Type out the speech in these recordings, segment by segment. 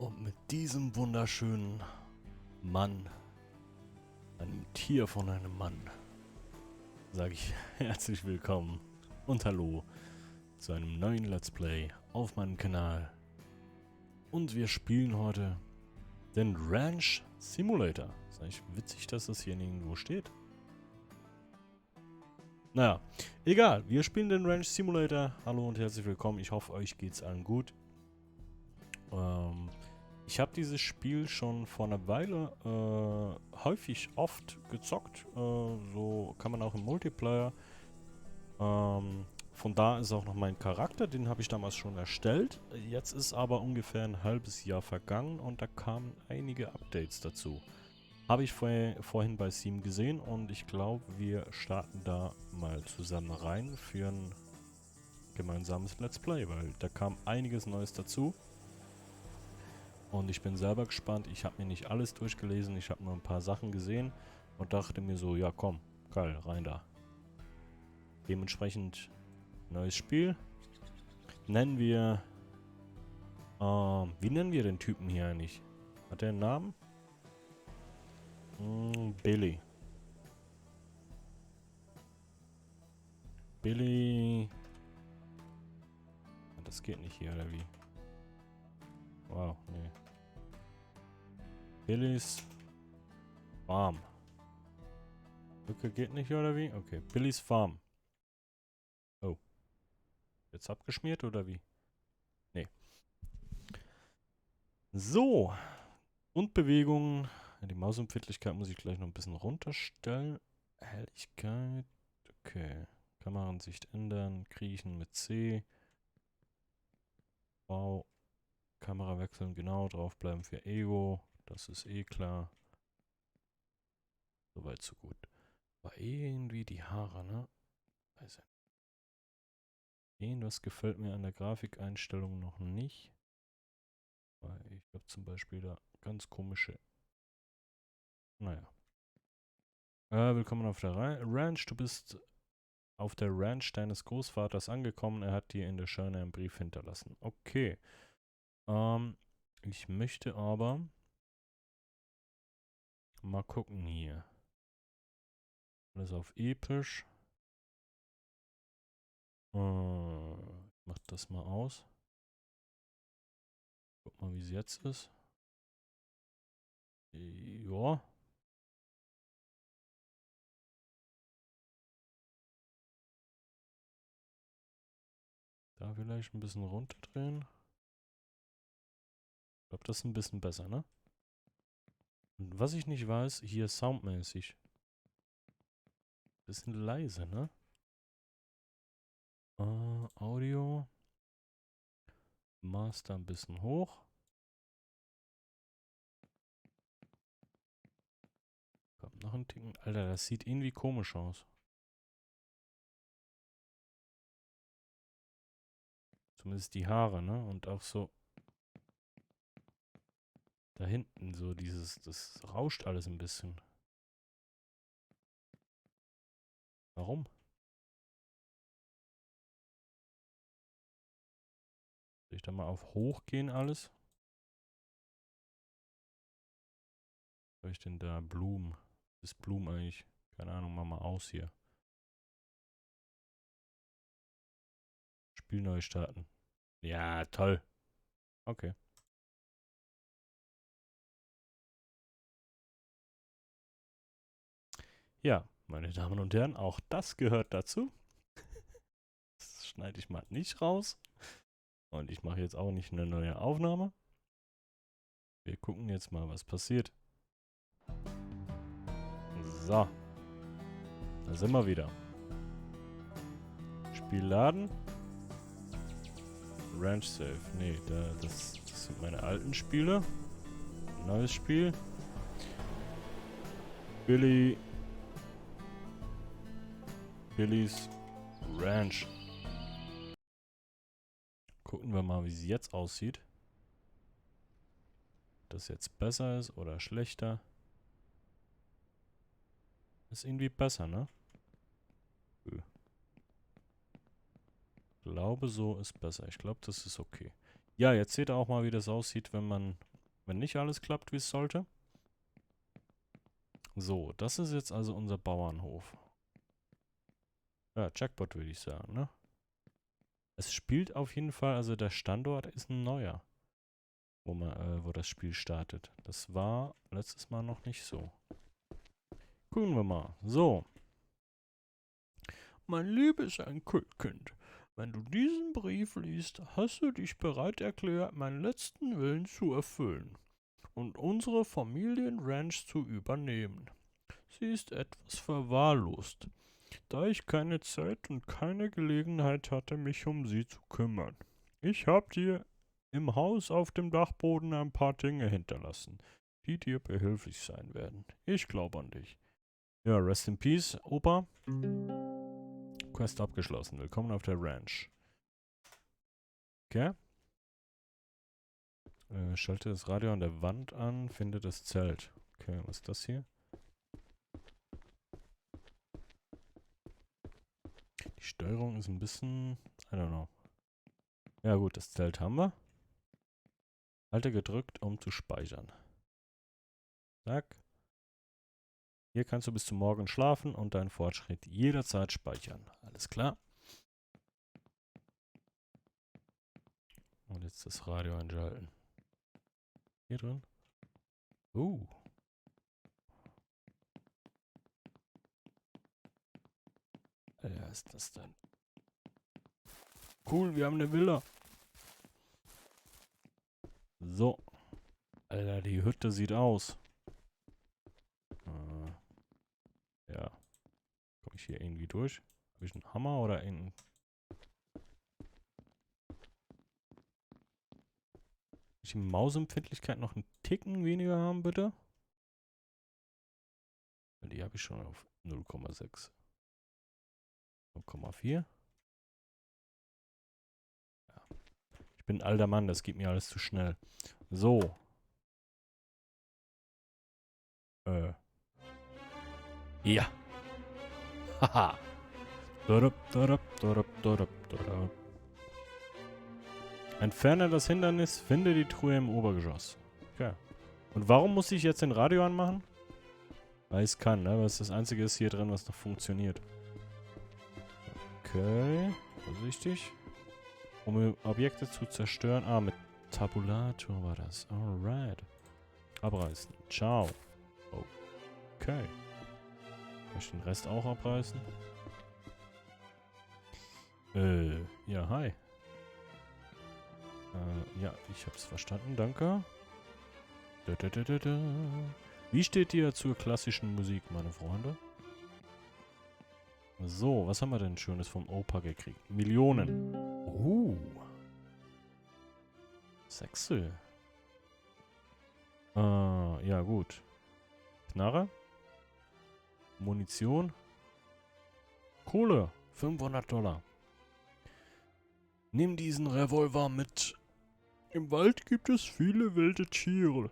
Und mit diesem wunderschönen Mann, einem Tier von einem Mann, sage ich herzlich willkommen und hallo zu einem neuen Let's Play auf meinem Kanal. Und wir spielen heute den Ranch Simulator. Ist eigentlich witzig, dass das hier nirgendwo steht. Naja, egal. Wir spielen den Ranch Simulator. Hallo und herzlich willkommen. Ich hoffe, euch geht's allen gut. Ich habe dieses Spiel schon vor einer Weile oft gezockt. So kann man auch im Multiplayer. Von da ist auch noch mein Charakter, den habe ich damals schon erstellt. Jetzt ist aber ungefähr ein halbes Jahr vergangen und da kamen einige Updates dazu. Habe ich vorhin bei Steam gesehen und ich glaube, wir starten da mal zusammen rein für ein gemeinsames Let's Play, weil da kam einiges Neues dazu. Und ich bin selber gespannt. Ich habe mir nicht alles durchgelesen. Ich habe nur ein paar Sachen gesehen und dachte mir so, ja komm, geil, rein da. Dementsprechend neues Spiel. Nennen wir, wie nennen wir den Typen hier eigentlich? Hat der einen Namen? Billy. Billy. Das geht nicht hier, oder wie? Wow, nee. Billys Farm. Lücke geht nicht, oder wie? Okay, Billys Farm. Oh. Jetzt abgeschmiert, oder wie? Nee. So. Und Bewegungen. Die Mausempfindlichkeit muss ich gleich noch ein bisschen runterstellen. Helligkeit. Okay. Kameransicht ändern. Kriechen mit C. V. Kamera wechseln. Genau. Draufbleiben für Ego. Das ist eh klar. Soweit so gut. Aber irgendwie die Haare, ne? Weiß ja nicht. Irgendwas gefällt mir an der Grafikeinstellung noch nicht. Weil ich habe zum Beispiel da ganz komische. Naja. Willkommen auf der Ranch. Du bist auf der Ranch deines Großvaters angekommen. Er hat dir in der Scheune einen Brief hinterlassen. Okay. Ich möchte aber mal gucken hier. Alles auf episch. Ich mach das mal aus. Guck mal, wie es jetzt ist. Ja. Da vielleicht ein bisschen runterdrehen. Ich glaube, das ist ein bisschen besser, ne? Und was ich nicht weiß, hier soundmäßig. Bisschen leise, ne? Audio. Master ein bisschen hoch. Kommt noch ein Ticken. Alter, das sieht irgendwie komisch aus. Zumindest die Haare, ne? Und auch so da hinten so dieses, das rauscht alles ein bisschen. Warum? Soll ich da mal auf hoch gehen alles? Soll ich denn da Blumen? Ist Blumen eigentlich? Keine Ahnung, mach mal aus hier. Spiel neu starten. Ja, toll. Okay. Ja, meine Damen und Herren, auch das gehört dazu. Das schneide ich mal nicht raus. Und ich mache jetzt auch nicht eine neue Aufnahme. Wir gucken jetzt mal, was passiert. So. Da sind wir wieder. Spiel laden. Ranch Save. Nee, das sind meine alten Spiele. Neues Spiel. Billys Ranch. Gucken wir mal, wie sie jetzt aussieht. Ob das jetzt besser ist oder schlechter. Ist irgendwie besser, ne? Ich glaube, so ist besser. Ich glaube, das ist okay. Ja, jetzt seht ihr auch mal, wie das aussieht, wenn man Wenn nicht alles klappt, wie es sollte. So, das ist jetzt also unser Bauernhof. Ja, Jackpot würde ich sagen, ne? Es spielt auf jeden Fall, also der Standort ist ein neuer, wo das Spiel startet. Das war letztes Mal noch nicht so. Gucken wir mal. So. Mein liebes Enkelkind, wenn du diesen Brief liest, hast du dich bereit erklärt, meinen letzten Willen zu erfüllen und unsere Familienranch zu übernehmen. Sie ist etwas verwahrlost, da ich keine Zeit und keine Gelegenheit hatte, mich um sie zu kümmern. Ich habe dir im Haus auf dem Dachboden ein paar Dinge hinterlassen, die dir behilflich sein werden. Ich glaube an dich. Ja, rest in peace, Opa. Quest abgeschlossen. Willkommen auf der Ranch. Okay. Schalte das Radio an der Wand an, finde das Zelt. Okay, was ist das hier? Die Steuerung ist ein bisschen... I don't know. Ja gut, das Zelt haben wir. Halte gedrückt, um zu speichern. Zack. Hier kannst du bis zum Morgen schlafen und deinen Fortschritt jederzeit speichern. Alles klar. Und jetzt das Radio einschalten. Hier drin. Ja, ist das denn? Cool, wir haben eine Villa. So. Alter, die Hütte sieht aus. Ja. Komme ich hier irgendwie durch? Habe ich einen Hammer oder einen... Ich die Mausempfindlichkeit noch einen Ticken weniger haben, bitte? Die habe ich schon auf 0,6. 0,4. Ja. Ich bin ein alter Mann, das geht mir alles zu schnell. So. Ja. Haha. Entferne das Hindernis, finde die Truhe im Obergeschoss. Okay. Und warum muss ich jetzt den Radio anmachen? Weil ich es kann, ne? Weil es das einzige ist hier drin, was noch funktioniert. Okay. Vorsichtig. Um Objekte zu zerstören. Ah, mit Tabulator war das. Alright. Abreißen. Ciao. Okay. Kann ich den Rest auch abreißen? Ja, hi. Ja, ich hab's verstanden, danke. Wie steht ihr zur klassischen Musik, meine Freunde? So, was haben wir denn Schönes vom Opa gekriegt? Millionen. Sechsel. Ja gut. Knarre. Munition. Kohle. $500. Nimm diesen Revolver mit. Im Wald gibt es viele wilde Tiere.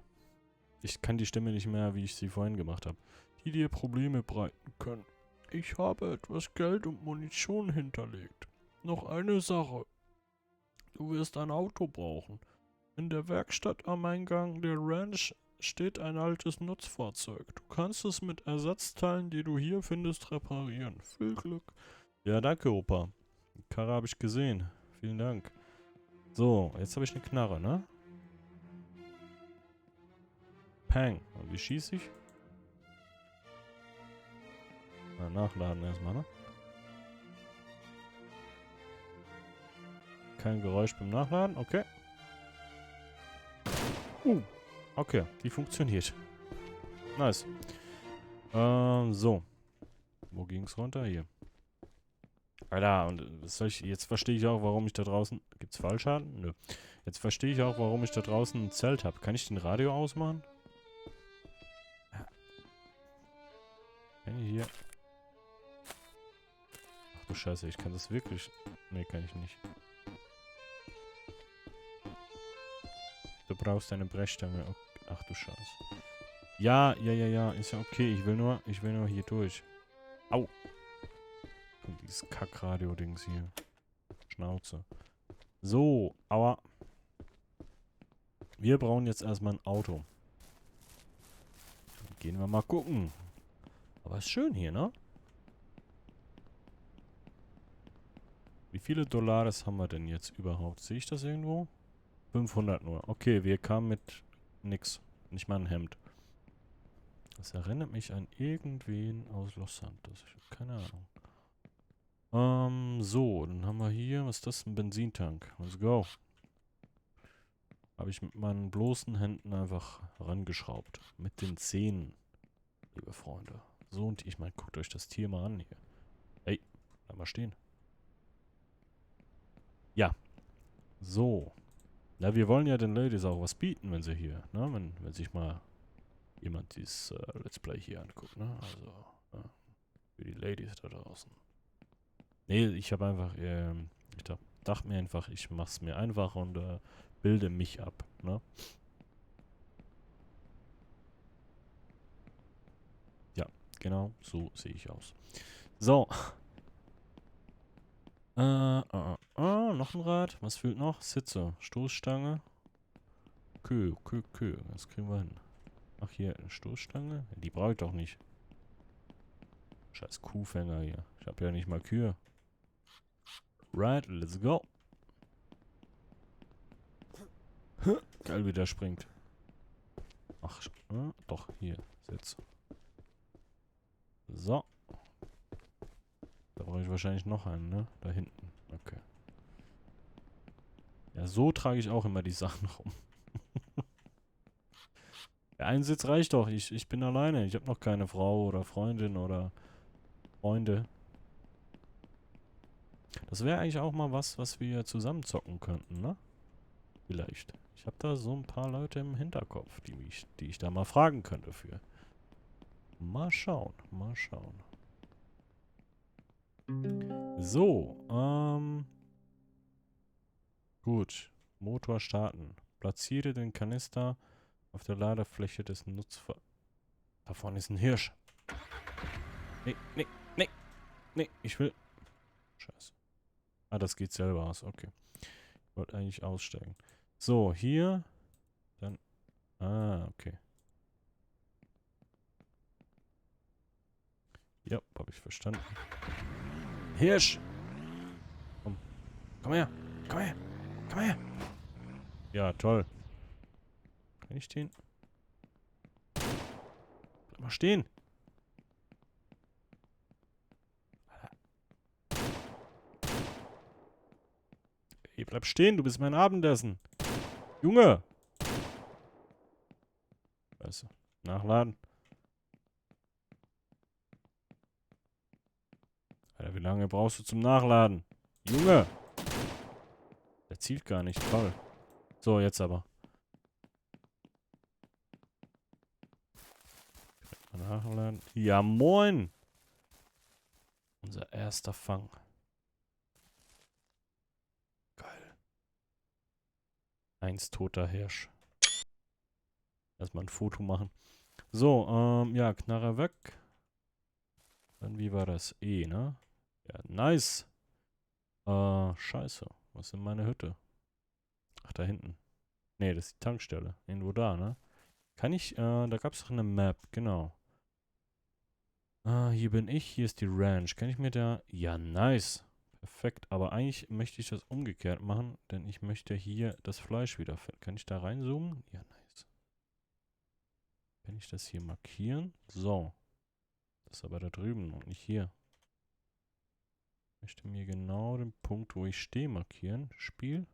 Ich kann die Stimme nicht mehr, wie ich sie vorhin gemacht habe. Die dir Probleme bereiten können. Ich habe etwas Geld und Munition hinterlegt. Noch eine Sache. Du wirst ein Auto brauchen. In der Werkstatt am Eingang der Ranch steht ein altes Nutzfahrzeug. Du kannst es mit Ersatzteilen, die du hier findest, reparieren. Viel Glück. Ja, danke, Opa. Die Karre habe ich gesehen. Vielen Dank. So, jetzt habe ich eine Knarre, ne? Pang. Und wie schieße ich? Na, nachladen erstmal, ne? Kein Geräusch beim Nachladen, okay. Okay, die funktioniert. Nice. So. Wo ging's runter? Hier. Alter, und jetzt verstehe ich auch, warum ich da draußen... Gibt's Fallschaden? Nö. Jetzt verstehe ich auch, warum ich da draußen ein Zelt habe. Kann ich den Radio ausmachen? Kann ich hier... Ach du Scheiße, ich kann das wirklich... Nee, kann ich nicht. Du brauchst eine Brechstange. Okay. Ach du Scheiße. Ja, ist ja okay. Ich will nur hier durch. Au. Und dieses Kackradio-Dings hier. Schnauze. So, aua. Wir brauchen jetzt erstmal ein Auto. Gehen wir mal gucken. Aber ist schön hier, ne? Wie viele Dollars haben wir denn jetzt überhaupt? Sehe ich das irgendwo? 500 nur. Okay, wir kamen mit nix. Nicht mal ein Hemd. Das erinnert mich an irgendwen aus Los Santos. Ich habe keine Ahnung. So, dann haben wir hier, was ist das? Ein Benzintank. Let's go. Habe ich mit meinen bloßen Händen einfach rangeschraubt. Mit den Zähnen, liebe Freunde. So, und ich meine, guckt euch das Tier mal an hier. Ey, bleib mal stehen. Ja. So. Na, wir wollen ja den Ladies auch was bieten, wenn sie hier, ne? Wenn sich mal jemand dieses Let's Play hier anguckt, ne? Also, ja, für die Ladies da draußen. Nee, ich habe einfach, ich dachte mir einfach, ich mach's mir einfach und bilde mich ab, ne? Ja, genau, so sehe ich aus. So. Noch ein Rad. Was fehlt noch? Sitze, Stoßstange. Kö. Das kriegen wir hin. Ach, hier, eine Stoßstange? Die brauche ich doch nicht. Scheiß Kuhfänger hier. Ich habe ja nicht mal Kühe. Right, let's go. Geil, wie der springt. Ach, doch, hier, Sitz. So. Da brauche ich wahrscheinlich noch einen, ne? Da hinten. Okay. Ja, so trage ich auch immer die Sachen rum. Ja, ein Sitz reicht doch. Ich bin alleine. Ich habe noch keine Frau oder Freundin oder Freunde. Das wäre eigentlich auch mal was wir zusammen zocken könnten, ne? Vielleicht. Ich habe da so ein paar Leute im Hinterkopf, die ich da mal fragen könnte für. Mal schauen, mal schauen. So, gut. Motor starten. Platziere den Kanister auf der Ladefläche des Nutzver... Da vorne ist ein Hirsch. Nee, ich will... Scheiße. Ah, das geht selber aus, okay. Ich wollte eigentlich aussteigen. So, hier. Dann... Ah, okay. Ja, habe ich verstanden. Hirsch! Komm her! Komm her! Komm her! Ja, toll. Kann ich den? Bleib mal stehen! Ey, bleib stehen, du bist mein Abendessen. Junge! Scheiße. Nachladen. Alter, wie lange brauchst du zum Nachladen? Junge! Der zielt gar nicht. Toll. So, jetzt aber. Nachladen. Ja, moin! Unser erster Fang. Geil. 1 toter Hirsch. Erstmal ein Foto machen. So, ja, Knarre weg. Dann, wie war das? E, ne? Ja, nice. Scheiße. Was ist denn meine Hütte? Ach, da hinten. Nee, das ist die Tankstelle. Irgendwo da, ne? Kann ich, da gab es doch eine Map, genau. Hier bin ich, hier ist die Ranch. Kann ich mir da... Ja, nice. Perfekt. Aber eigentlich möchte ich das umgekehrt machen, denn ich möchte hier das Fleisch wiederfinden. Kann ich da reinzoomen? Ja, nice. Kann ich das hier markieren? So. Das ist aber da drüben und nicht hier. Ich möchte mir genau den Punkt, wo ich stehe, markieren. Spiel.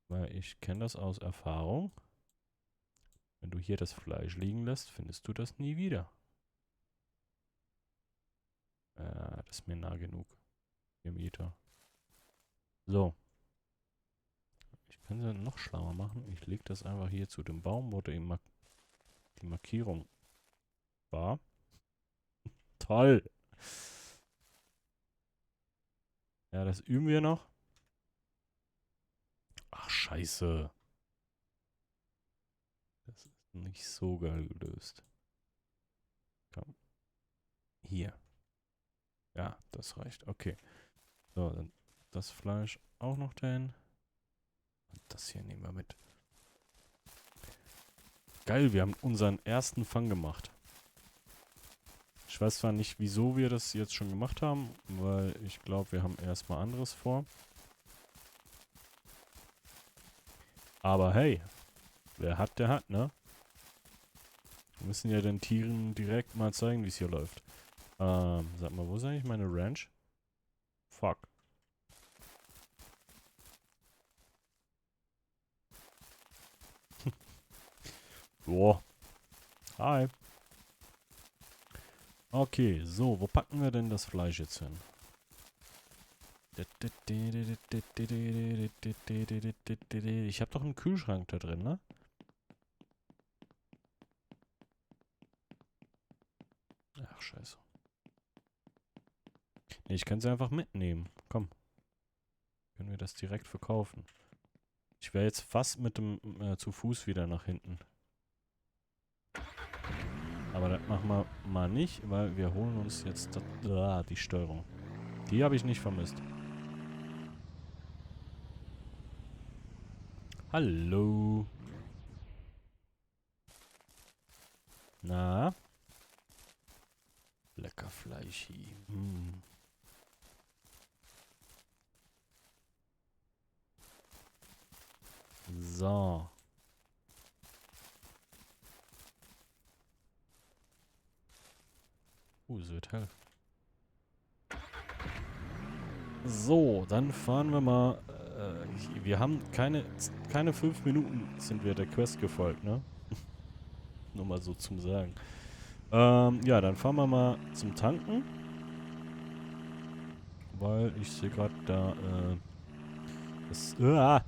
Weil ich kenne das aus Erfahrung. Wenn du hier das Fleisch liegen lässt, findest du das nie wieder. Das ist mir nah genug. 4 Meter. So. Ich kann es noch schlauer machen. Ich lege das einfach hier zu dem Baum, wo die Markierung war. Toll. Ja, das üben wir noch. Ach, scheiße. Das ist nicht so geil gelöst. Komm. Hier. Ja, das reicht. Okay. So, dann das Fleisch auch noch dahin. Und das hier nehmen wir mit. Geil, wir haben unseren ersten Fang gemacht. Ich weiß zwar nicht, wieso wir das jetzt schon gemacht haben, weil ich glaube, wir haben erstmal anderes vor. Aber hey, wer hat, der hat, ne? Wir müssen ja den Tieren direkt mal zeigen, wie es hier läuft. Sag mal, wo ist eigentlich meine Ranch? Fuck. Boah. Hi. Okay, so, wo packen wir denn das Fleisch jetzt hin? Ich habe doch einen Kühlschrank da drin, ne? Ach, scheiße. Nee, ich kann sie einfach mitnehmen. Komm. Können wir das direkt verkaufen. Ich wäre jetzt fast mit dem zu Fuß wieder nach hinten. Aber das machen wir mal nicht, weil wir holen uns jetzt die Steuerung. Die habe ich nicht vermisst. Hallo. Na? Lecker Fleischi. Hm. So. Es wird hell. So, dann fahren wir mal. Wir haben keine 5 Minuten sind wir der Quest gefolgt, ne? Nur mal so zum Sagen. Ja, dann fahren wir mal zum Tanken. Weil ich sehe gerade da, ja,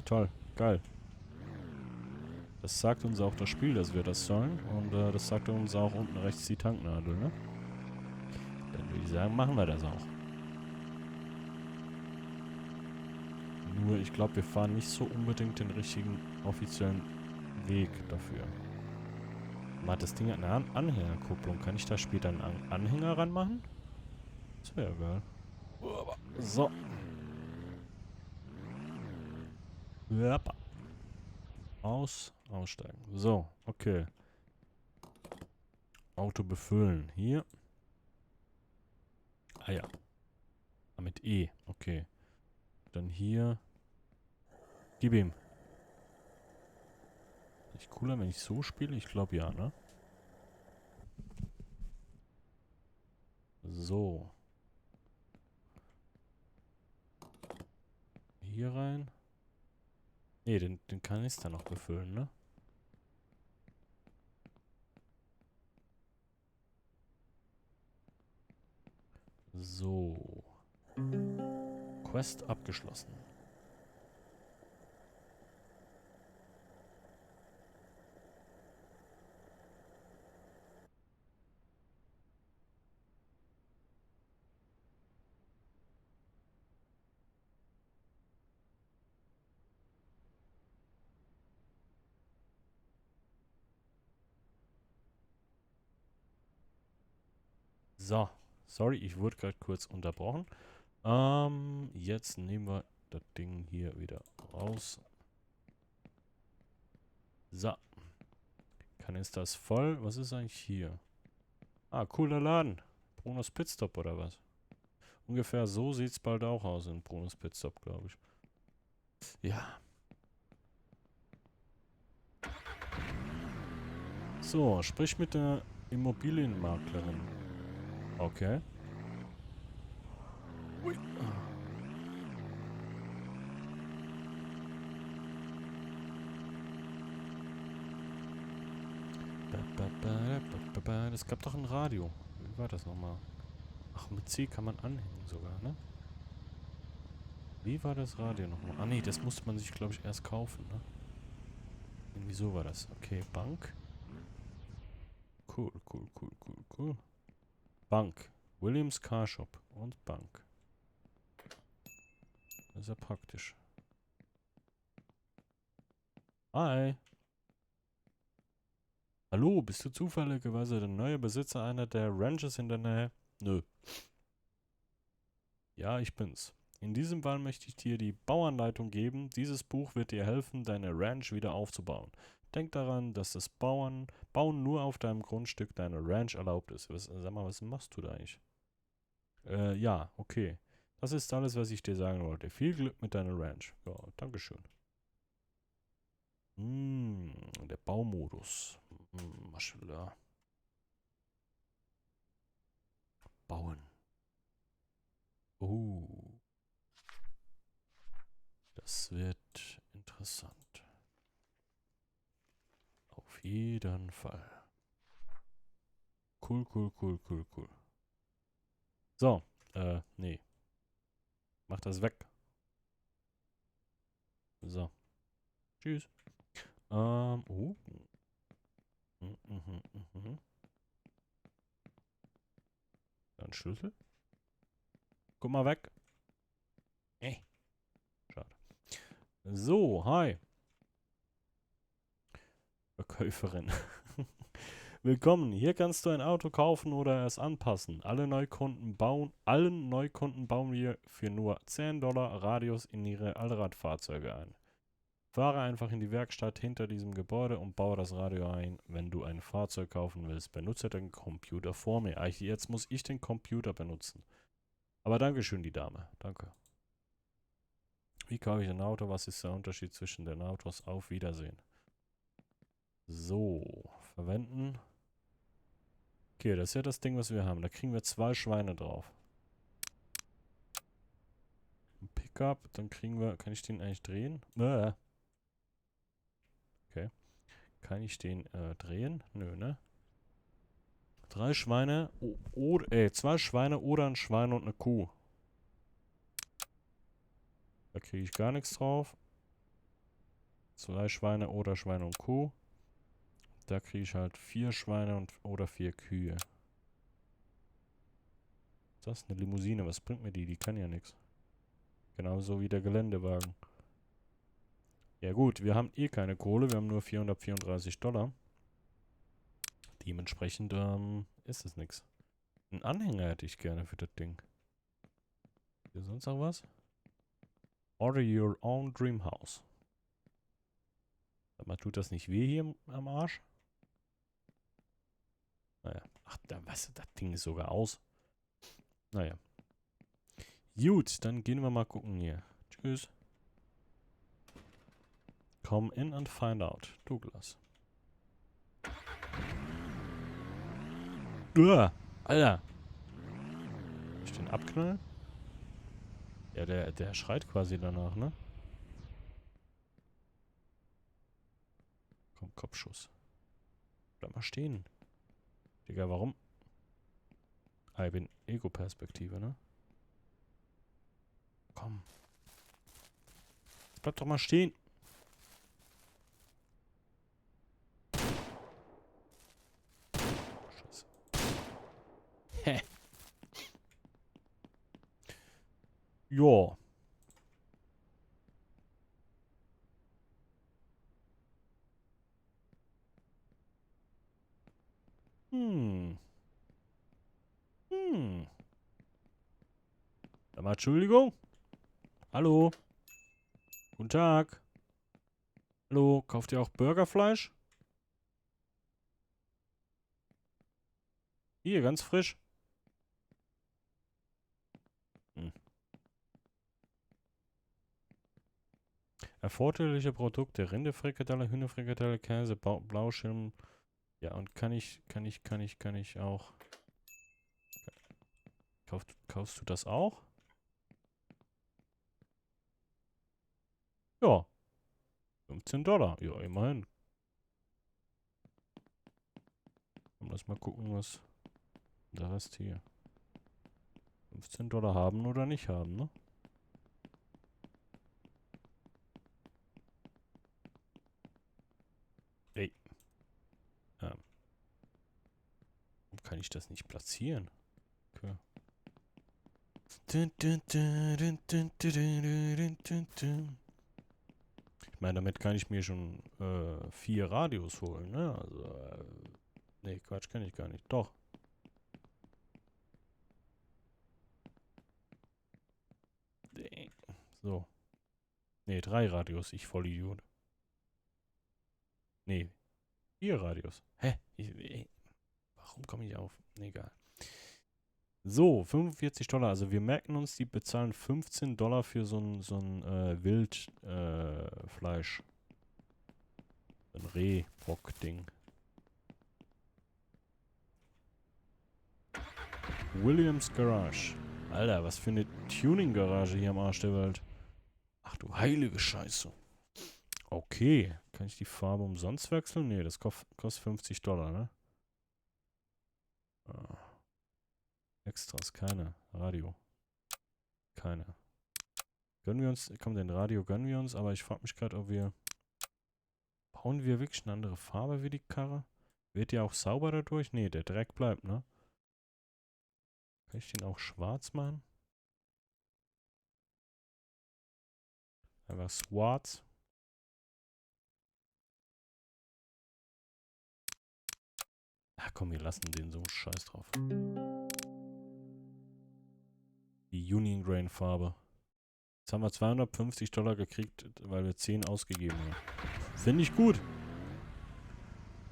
toll, geil. Das sagt uns auch das Spiel, dass wir das sollen. Und das sagt uns auch unten rechts die Tanknadel, ne? Dann würde ich sagen, machen wir das auch. Nur, ich glaube, wir fahren nicht so unbedingt den richtigen offiziellen Weg dafür. Mal das Ding hat eine Anhängerkupplung. Kann ich da später einen Anhänger ranmachen? Das wäre geil. So. Yep. Aussteigen. So, okay. Auto befüllen. Hier. Ah ja. Ah, mit E. Okay. Dann hier. Gib ihm. Ist cooler, wenn ich so spiele? Ich glaube ja, ne? So. Hier rein. Ne, den Kanister noch befüllen, ne? So. Quest abgeschlossen. So. Sorry, ich wurde gerade kurz unterbrochen. Jetzt nehmen wir das Ding hier wieder raus. So. Kanister ist voll. Was ist eigentlich hier? Ah, cooler Laden. Brunos Pitstop oder was? Ungefähr so sieht es bald auch aus in Brunos Pitstop, glaube ich. Ja. So, sprich mit der Immobilienmaklerin. Okay. Ui. Es gab doch ein Radio. Wie war das nochmal? Ach, mit C kann man anhängen sogar, ne? Wie war das Radio nochmal? Ah, nee, das musste man sich, glaube ich, erst kaufen, ne? Irgendwie so war das. Okay, Bank. Cool, cool, cool, cool, cool. Bank. Williams Car Shop und Bank. Das ist ja praktisch. Hi. Hallo, bist du zufälligerweise der neue Besitzer einer der Ranches in der Nähe? Nö. Ja, ich bin's. In diesem Fall möchte ich dir die Bauanleitung geben. Dieses Buch wird dir helfen, deine Ranch wieder aufzubauen. Denk daran, dass das Bauen nur auf deinem Grundstück deiner Ranch erlaubt ist. Sag mal, was machst du da eigentlich? Ja, okay. Das ist alles, was ich dir sagen wollte. Viel Glück mit deiner Ranch. Ja, dankeschön. Der Baumodus. Maschallah. Bauen. Das wird interessant. Auf jeden Fall. Cool, cool, cool, cool, cool. So, nee. Mach das weg. So. Tschüss. Oh. Dann Schlüssel. Guck mal weg. Schade. So, hi. Verkäuferin. Willkommen. Hier kannst du ein Auto kaufen oder es anpassen. Allen Neukunden bauen wir für nur $10 Radius in ihre Allradfahrzeuge ein. Fahre einfach in die Werkstatt hinter diesem Gebäude und baue das Radio ein. Wenn du ein Fahrzeug kaufen willst, benutze den Computer vor mir. Jetzt muss ich den Computer benutzen. Aber Dankeschön, die Dame. Danke. Wie kaufe ich ein Auto? Was ist der Unterschied zwischen den Autos? Auf Wiedersehen. So, verwenden. Okay, das ist ja das Ding, was wir haben. Da kriegen wir 2 Schweine drauf. Ein Pickup, dann kriegen wir... Kann ich den eigentlich drehen? Okay. Kann ich den drehen? Nö, ne? 3 Schweine, 2 Schweine oder ein Schwein und eine Kuh. Da kriege ich gar nichts drauf. 2 Schweine oder Schweine und Kuh. Da kriege ich halt 4 Schweine oder 4 Kühe. Das ist eine Limousine. Was bringt mir die? Die kann ja nichts. Genauso wie der Geländewagen. Ja gut, wir haben eh keine Kohle. Wir haben nur $434. Dementsprechend ist es nichts. Einen Anhänger hätte ich gerne für das Ding. Hier sonst noch was? Order your own dream house. Sag mal, tut das nicht weh hier am Arsch? Naja. Ach, das Ding ist sogar aus. Naja. Gut, dann gehen wir mal gucken hier. Tschüss. Come in and find out. Douglas. Alter. Soll ich den abknallen? Ja, der schreit quasi danach, ne? Komm, Kopfschuss. Bleib mal stehen. Digga, warum? Ah, ich bin Ego-Perspektive, ne? Komm. Jetzt bleib doch mal stehen. Scheiße. Hä? Joa. Sag mal, Entschuldigung. Hallo. Guten Tag. Hallo, kauft ihr auch Burgerfleisch? Hier, ganz frisch. Erforderliche Produkte: Rinderfrikadelle, Hühnerfrikadelle, Käse, Blauschirm. Ja, und kann ich auch. Kaufst du das auch? Ja. $15. Ja, immerhin. Lass mal gucken, was der Rest hier. $15 haben oder nicht haben, ne? Ey. Kann ich das nicht platzieren? Okay. Ich meine, damit kann ich mir schon 4 Radios holen, ne? Also, nee, Quatsch, kann ich gar nicht. Doch. So. Ne, 3 Radios, ich Vollidiot. Ne, 4 Radios. Hä? Warum komme ich auf? Ne, egal. So, $45. Also wir merken uns, die bezahlen $15 für so ein Wildfleisch. Ein Rehbock-Ding. Williams Garage. Alter, was für eine Tuning-Garage hier am Arsch der Welt. Ach du heilige Scheiße. Okay. Kann ich die Farbe umsonst wechseln? Nee, das kostet $50, ne? Ah. Extras, keine. Radio. Keine. Gönnen wir uns, komm, den Radio gönnen wir uns, aber ich frage mich gerade, ob wir... Bauen wir wirklich eine andere Farbe wie die Karre? Wird die auch sauber dadurch? Nee, der Dreck bleibt, ne? Kann ich den auch schwarz machen? Einfach schwarz. Ach komm, wir lassen den so einen Scheiß drauf. Die Union Grain Farbe. Jetzt haben wir $250 gekriegt, weil wir 10 ausgegeben haben. Finde ich gut.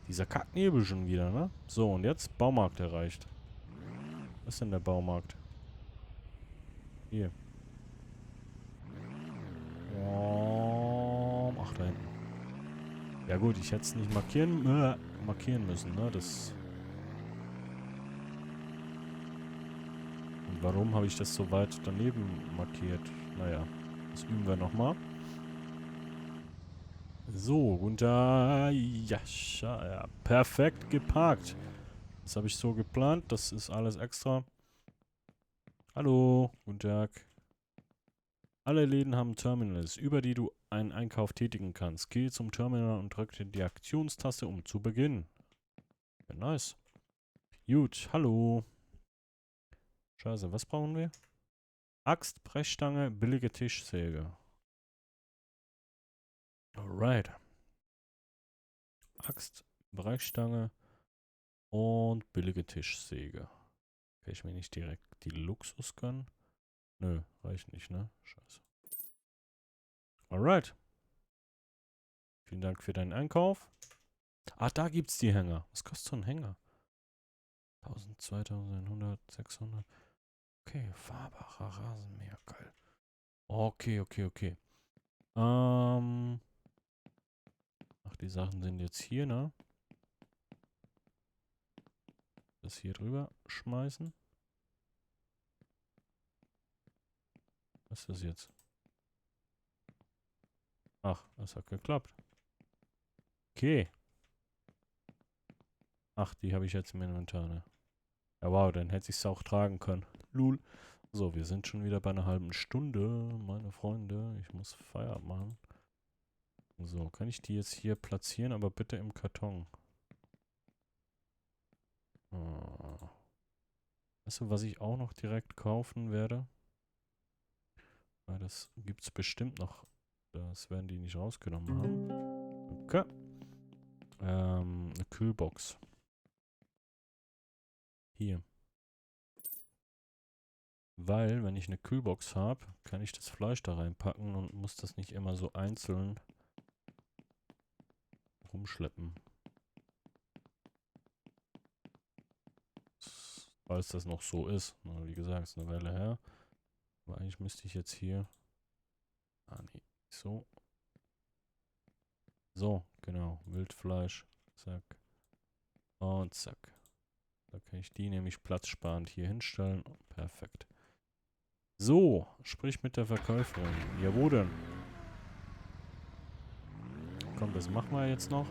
Dieser Kacknebel schon wieder, ne? So, und jetzt Baumarkt erreicht. Was ist denn der Baumarkt? Hier. Oh, ach, da hinten. Ja gut, ich hätte es nicht markieren müssen, ne? Das... Und warum habe ich das so weit daneben markiert? Naja, das üben wir nochmal. So, ja, perfekt geparkt. Das habe ich so geplant. Das ist alles extra. Hallo, guten Tag. Alle Läden haben Terminals, über die du einen Einkauf tätigen kannst. Geh zum Terminal und drücke die Aktionstaste, um zu beginnen. Ja, nice. Gut, hallo. Scheiße, was brauchen wir? Axt, Brechstange, billige Tischsäge. Alright. Axt, Brechstange und billige Tischsäge. Kann ich mir nicht direkt die Luxus gönnen? Nö, reicht nicht, ne? Scheiße. Alright. Vielen Dank für deinen Einkauf. Ah, da gibt's die Hänger. Was kostet so ein Hänger? 1000, 2100, 600. Okay, fahrbarer Rasenmäher. Geil. Okay. Ach, die Sachen sind jetzt hier, ne? Das hier drüber schmeißen. Was ist das jetzt? Ach, das hat geklappt. Okay. Ach, die habe ich jetzt im Inventar, ne? Ja, wow, dann hätte ich es auch tragen können. Lul. So, wir sind schon wieder bei einer halben Stunde, meine Freunde. Ich muss Feierabend machen. So, kann ich die jetzt hier platzieren, aber bitte im Karton. Oh. Weißt du, was ich auch noch direkt kaufen werde? Weil das gibt es bestimmt noch. Das werden die nicht rausgenommen haben. Okay. Eine Kühlbox. Hier. Weil, wenn ich eine Kühlbox habe, kann ich das Fleisch da reinpacken und muss das nicht immer so einzeln rumschleppen. Falls das noch so ist. Na, wie gesagt, ist eine Weile her. Aber eigentlich müsste ich jetzt hier... Ah, nee. So. So, genau. Wildfleisch. Zack. Und zack. Da kann ich die nämlich platzsparend hier hinstellen. Perfekt. So, sprich mit der Verkäuferin. Ja, wo denn? Komm, das machen wir jetzt noch.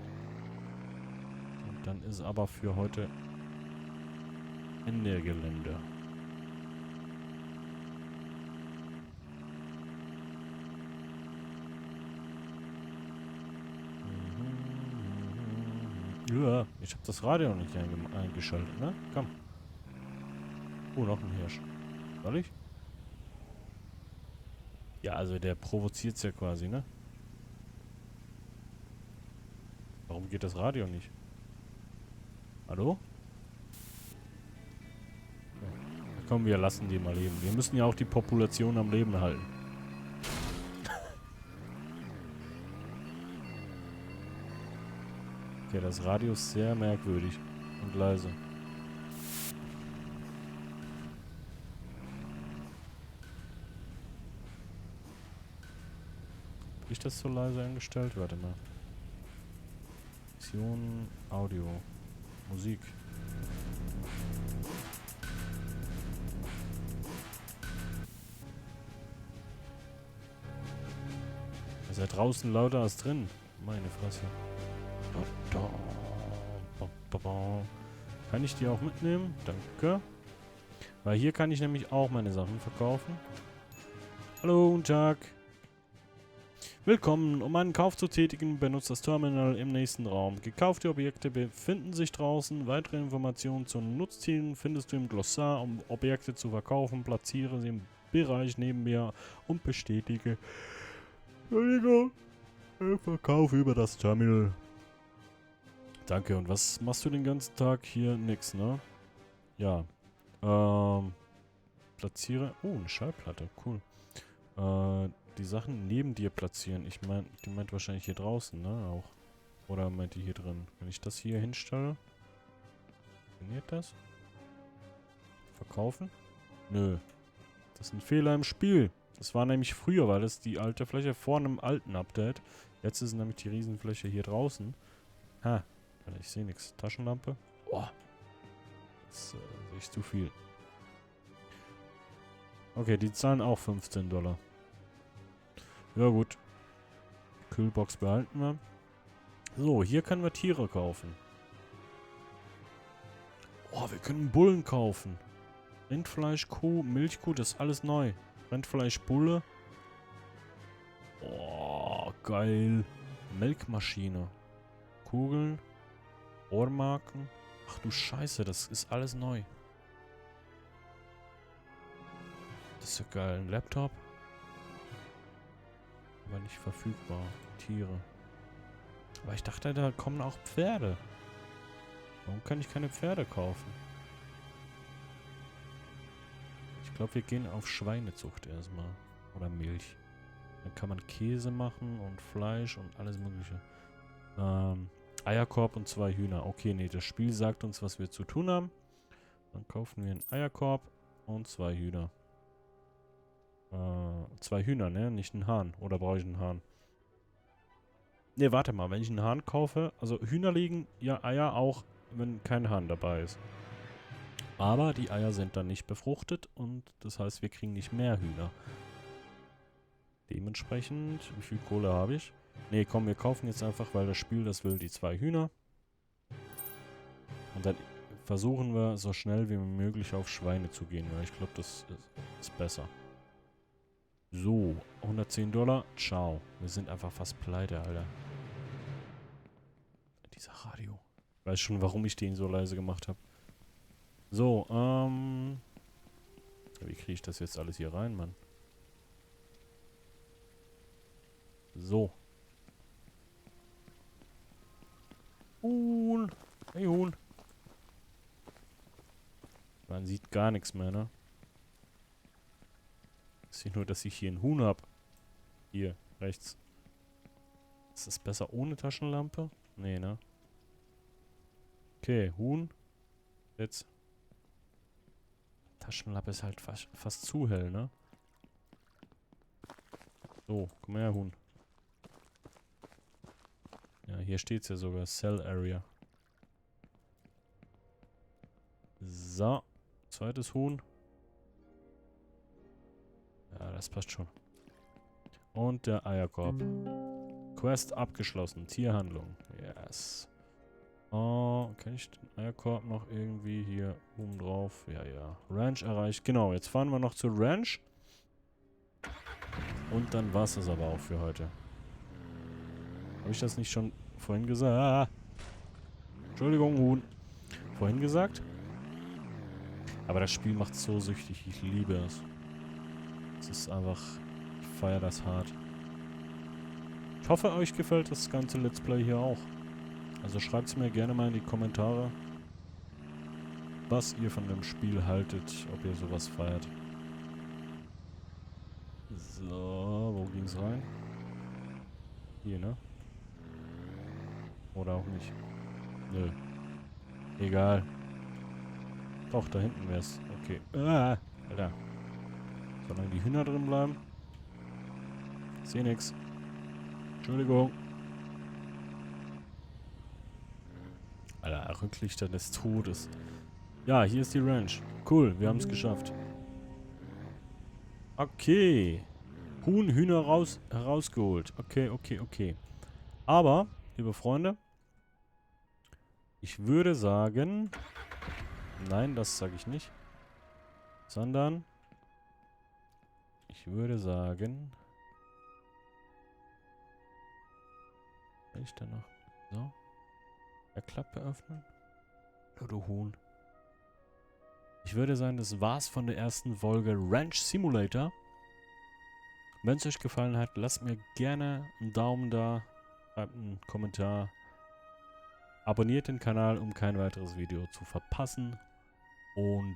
Und dann ist aber für heute Ende Gelände. Ja, ich habe das Radio noch nicht eingeschaltet, ne? Komm. Oh, noch ein Hirsch. Soll ich? Ja, also der provoziert's ja quasi, ne? Warum geht das Radio nicht? Hallo? Ja. Komm, wir lassen die mal leben. Wir müssen ja auch die Population am Leben halten. Okay, das Radio ist sehr merkwürdig und leise. Habe ich das so leise eingestellt? Warte mal. Option, Audio, Musik. Ist ja draußen lauter als drin. Meine Fresse. Kann ich die auch mitnehmen? Danke. Weil hier kann ich nämlich auch meine Sachen verkaufen. Hallo, guten Tag. Willkommen. Um einen Kauf zu tätigen, benutzt das Terminal im nächsten Raum. Gekaufte Objekte befinden sich draußen. Weitere Informationen zu Nutztieren findest du im Glossar. Um Objekte zu verkaufen, platziere sie im Bereich neben mir und bestätige Verkauf über das Terminal. Danke. Und was machst du den ganzen Tag hier? Nix, ne? Ja. Platziere. Oh, eine Schallplatte. Cool. Die Sachen neben dir platzieren. Ich meine, die meint wahrscheinlich hier draußen, ne? Auch. Oder meint die hier drin? Wenn ich das hier hinstelle. Funktioniert das? Verkaufen? Nö. Das ist ein Fehler im Spiel. Das war nämlich früher, weil das die alte Fläche vor einem alten Update. Jetzt ist nämlich die Riesenfläche hier draußen. Ha. Ich sehe nichts. Taschenlampe. Boah. Das sehe ich zu viel. Okay, die zahlen auch $15. Ja gut. Kühlbox behalten wir. So, hier können wir Tiere kaufen. Oh, wir können Bullen kaufen. Rindfleisch, Kuh, Milchkuh, das ist alles neu. Rindfleisch, Bulle. Oh, geil. Melkmaschine. Kugeln. Ohrmarken. Ach du Scheiße, das ist alles neu. Das ist ja geil. Ein Laptop. Aber nicht verfügbar. Tiere. Aber ich dachte, da kommen auch Pferde. Warum kann ich keine Pferde kaufen? Ich glaube, wir gehen auf Schweinezucht erstmal. Oder Milch. Dann kann man Käse machen und Fleisch und alles mögliche. Eierkorb und 2 Hühner. Okay, nee, das Spiel sagt uns, was wir zu tun haben. Dann kaufen wir einen Eierkorb und 2 Hühner. 2 Hühner, ne? Nicht einen Hahn. Oder brauche ich einen Hahn? Ne, warte mal. Wenn ich einen Hahn kaufe... Also Hühner legen ja Eier auch, wenn kein Hahn dabei ist. Aber die Eier sind dann nicht befruchtet und das heißt, wir kriegen nicht mehr Hühner. Dementsprechend, wie viel Kohle habe ich? Ne, komm, wir kaufen jetzt einfach, weil das Spiel das will, die 2 Hühner. Und dann versuchen wir, so schnell wie möglich auf Schweine zu gehen, weil ich glaube, das ist besser. So, $110. Ciao. Wir sind einfach fast pleite, Alter. Dieser Radio. Ich weiß schon, warum ich den so leise gemacht habe. So, wie kriege ich das jetzt alles hier rein, Mann? So. Huhn. Hey, Huhn. Man sieht gar nichts mehr, ne? Ich sehe nur, dass ich hier ein Huhn habe. Hier, rechts. Ist das besser ohne Taschenlampe? Nee, ne? Okay, Huhn. Jetzt. Taschenlampe ist halt fast zu hell, ne? So, komm her, Huhn. Ja, hier steht's ja sogar. Cell Area. So. Zweites Huhn. Ja, das passt schon. Und der Eierkorb. Quest abgeschlossen. Tierhandlung. Yes. Oh, kann ich den Eierkorb noch irgendwie hier oben drauf? Ja, ja. Ranch erreicht. Genau, jetzt fahren wir noch zur Ranch. Und dann war es das aber auch für heute. Habe ich das nicht schon vorhin gesagt? Entschuldigung, Huhn. Vorhin gesagt? Aber das Spiel macht so süchtig. Ich liebe es. Es ist einfach... Ich feiere das hart. Ich hoffe, euch gefällt das ganze Let's Play hier auch. Also schreibt es mir gerne mal in die Kommentare, was ihr von dem Spiel haltet, ob ihr sowas feiert. So, wo ging's rein? Hier, ne? Oder auch nicht. Nö. Egal. Doch, da hinten wär's. Okay. Ah, Alter. Solange die Hühner drin bleiben. Seh nix. Entschuldigung. Alter, Rücklichter des Todes. Ja, hier ist die Ranch. Cool, wir haben es geschafft. Okay. Huhn, Hühner herausgeholt. Okay, okay, okay. Aber, liebe Freunde, ich würde sagen... Nein, das sage ich nicht. Sondern... Ich würde sagen... Will ich da noch... So. Der Klappe öffnen. Oh, du Huhn. Ich würde sagen, das war's von der ersten Folge Ranch Simulator. Wenn es euch gefallen hat, lasst mir gerne einen Daumen da, schreibt einen Kommentar, abonniert den Kanal, um kein weiteres Video zu verpassen. Und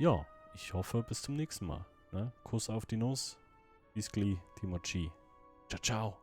ja, ich hoffe, bis zum nächsten Mal. Ne? Kuss auf die Nuss. Bis gleich, Timochi. Ciao, ciao.